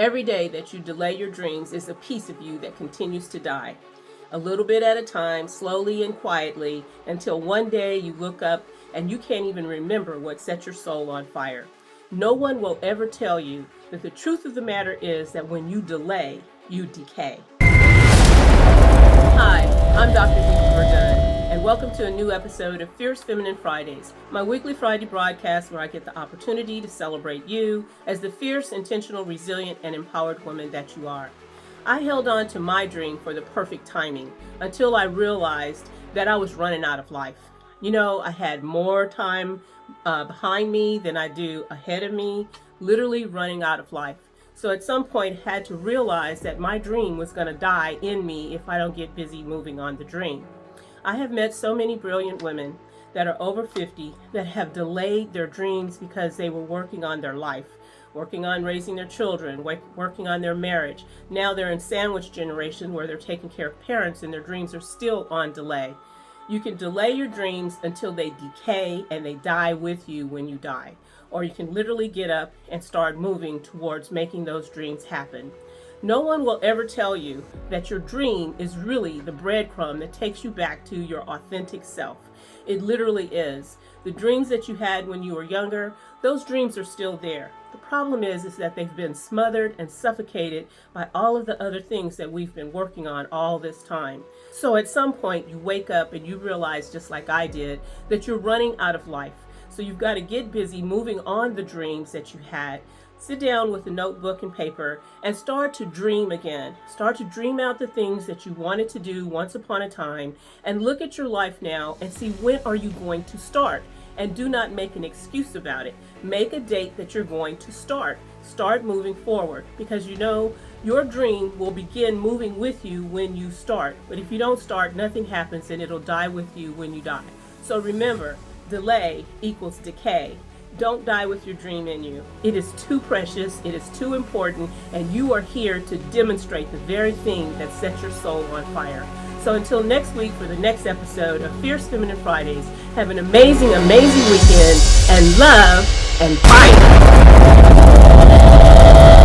Every day that you delay your dreams is a piece of you that continues to die. A little bit at a time, slowly and quietly, until one day you look up and you can't even remember what set your soul on fire. No one will ever tell you that the truth of the matter is that when you delay, you decay. Hi, I'm Dr. Diva Verdun, and welcome to a new episode of Fierce Feminine Fridays, my weekly Friday broadcast where I get the opportunity to celebrate you as the fierce, intentional, resilient, and empowered woman that you are. I held on to my dream for the perfect timing until I realized that I was running out of life. You know, I had more time behind me than I do ahead of me, literally running out of life. So at some point had to realize that my dream was going to die in me if I don't get busy moving on the dream. I have met so many brilliant women that are over 50 that have delayed their dreams because they were working on their life, working on raising their children, working on their marriage. Now they're in sandwich generation where they're taking care of parents and their dreams are still on delay. You can delay your dreams until they decay and they die with you when you die. Or you can literally get up and start moving towards making those dreams happen. No one will ever tell you that your dream is really the breadcrumb that takes you back to your authentic self. It literally is. The dreams that you had when you were younger, those dreams are still there. The problem is that they've been smothered and suffocated by all of the other things that we've been working on all this time. So at some point you wake up and you realize, just like I did, that you're running out of life. So you've got to get busy moving on the dreams that you had. Sit down with a notebook and paper and start to dream again. Start to dream out the things that you wanted to do once upon a time and look at your life now and see when are you going to start. And do not make an excuse about it. Make a date that you're going to start. Start moving forward because you know your dream will begin moving with you when you start. But if you don't start, nothing happens and it'll die with you when you die. So remember, delay equals decay. Don't die with your dream in you. It is too precious, it is too important, and you are here to demonstrate the very thing that sets your soul on fire. So until next week for the next episode of Fierce Feminine Fridays, have an amazing, amazing weekend, and love and fire.